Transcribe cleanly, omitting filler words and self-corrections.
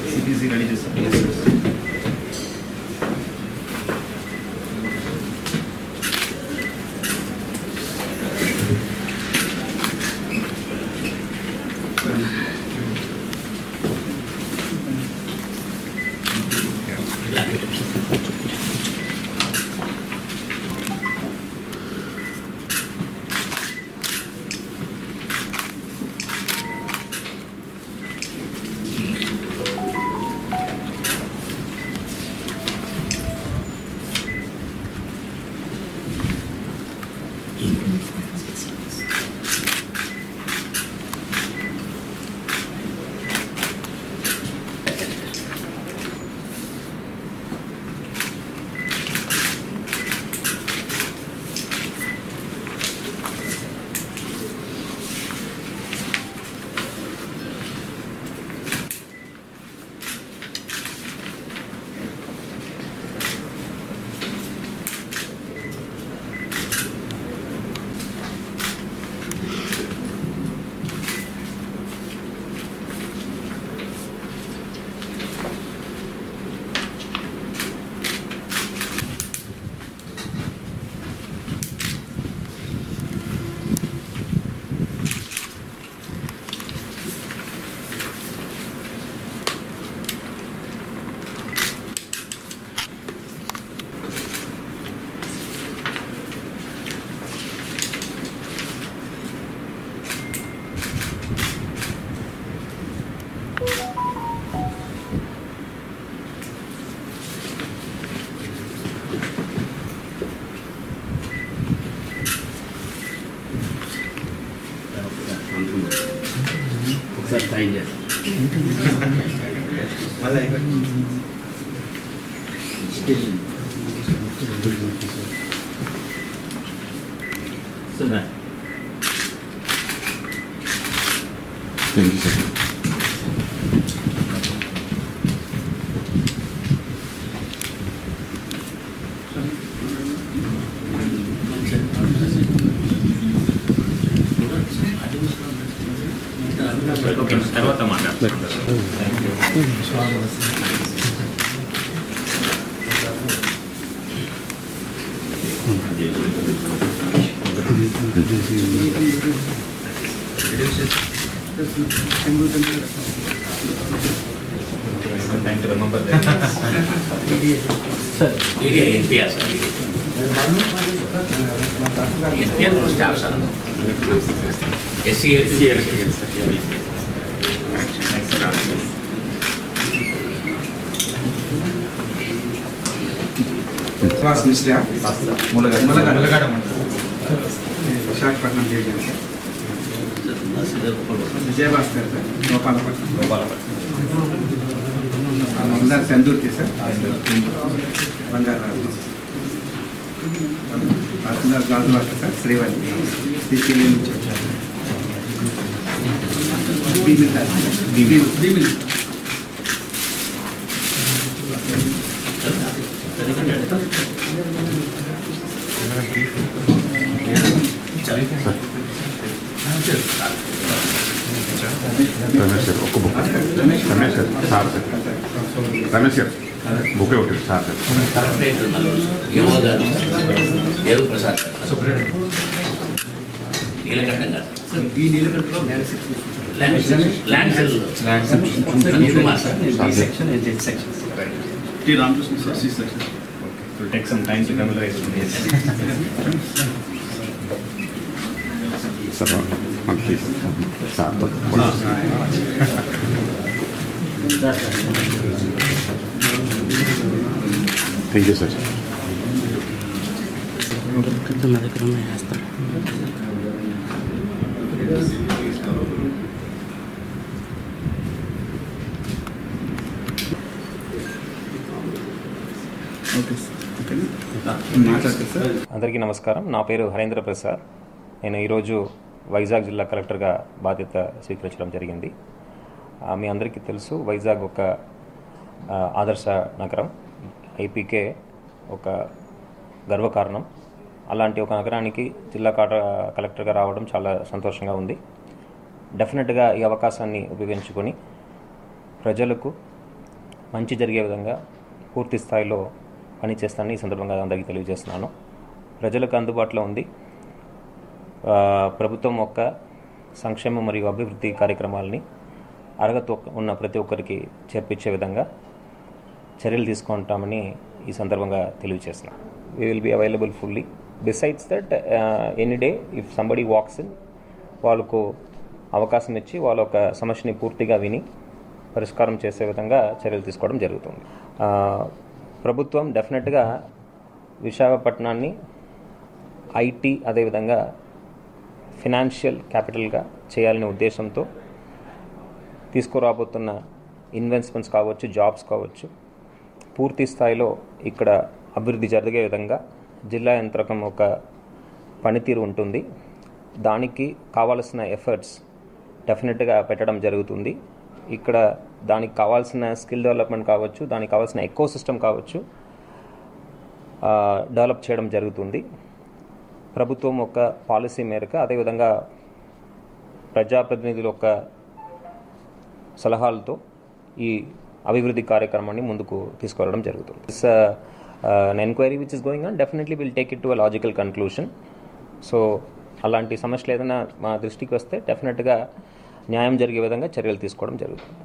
CPC ready to Thank you, sir. తర్వాత మాట్లాడతాను. Time to remember that. Sir, NPR, sir. NPR staff, sir. SCL. Class Mr. Mulagada Visakhapatnam Division, Vijayabhaskar sir, Gopalapatnam. Andar Sandurki sir, Bangarraju. Andar Gazwaka sir, Srivalli, CCL నుంచి వచ్చారు. Ramesh sir ఒక book Ramesh sir sir sir Ramesh sir book ఒకటి sir sir Devu Prasad Neelakantham గారు ఈ నీలకంఠలో land cell Section and J section. T. Ramakrishna sir, C section. It will take some time to familiarize with this. Sir please sir thank you sir నా దగ్గర ఉన్నాయి వేస్తాను. Okay sir. Okay మాట్లాడతా sir. అందరికీ నమస్కారం. నా పేరు హరేంద్ర ప్రసాద్. నేను ఈరోజు వైజాగ్ జిల్లా కలెక్టర్గా బాధ్యత స్వీకరించడం జరిగింది. మీ అందరికీ తెలుసు, వైజాగ్ ఒక ఆదర్శ నగరం, ఐపీకే ఒక గర్వకారణం. అలాంటి ఒక నగరానికి జిల్లా కలెక్టర్గా రావడం చాలా సంతోషంగా ఉంది. డెఫినెట్గా ఈ అవకాశాన్ని ఉపయోగించుకొని ప్రజలకు మంచి జరిగే విధంగా పూర్తి స్థాయిలో పనిచేస్తానని ఈ సందర్భంగా అందరికీ తెలియజేస్తున్నాను. ప్రజలకు అందుబాటులో ఉంది. ప్రభుత్వం యొక్క సంక్షేమ మరియు అభివృద్ధి కార్యక్రమాలని అర్హత ఉన్న ప్రతి ఒక్కరికి చేర్పించే విధంగా చర్యలు తీసుకుంటామని ఈ సందర్భంగా తెలియజేస్తున్నాను. We will be available fully. Besides that any day if somebody walks in, వాళ్ళకు అవకాశం ఇచ్చి వాళ్ళ ఒక సమస్యని పూర్తిగా విని పరిష్కారం చేసే విధంగా చర్యలు తీసుకోవడం జరుగుతుంది. ప్రభుత్వం డెఫినెట్గా విశాఖపట్నాన్ని ఐటీ అదేవిధంగా ఫినాన్షియల్ క్యాపిటల్గా చేయాలనే ఉద్దేశంతో తీసుకురాబోతున్న ఇన్వెస్ట్మెంట్స్ కావచ్చు, జాబ్స్ కావచ్చు, పూర్తి స్థాయిలో ఇక్కడ అభివృద్ధి జరిగే విధంగా జిల్లా యంత్రాంగం ఒక పనితీరు ఉంటుంది. దానికి కావాల్సిన ఎఫర్ట్స్ డెఫినెట్గా పెట్టడం జరుగుతుంది. ఇక్కడ దానికి కావాల్సిన స్కిల్ డెవలప్మెంట్ కావచ్చు, దానికి కావాల్సిన ఎకో సిస్టమ్ కావచ్చు, డెవలప్ చేయడం జరుగుతుంది. ప్రభుత్వం ఒక పాలసీ మేరకు అదేవిధంగా ప్రజాప్రతినిధుల యొక్క సలహాలతో ఈ అభివృద్ధి కార్యక్రమాన్ని ముందుకు తీసుకువెళ్ళడం జరుగుతుంది. This an enquiry which is going on definitely will take it to a logical conclusion. So అలాంటి సమస్యలు ఏదైనా మా దృష్టికి వస్తే డెఫినెట్గా న్యాయం జరిగే విధంగా చర్యలు తీసుకోవడం జరుగుతుంది.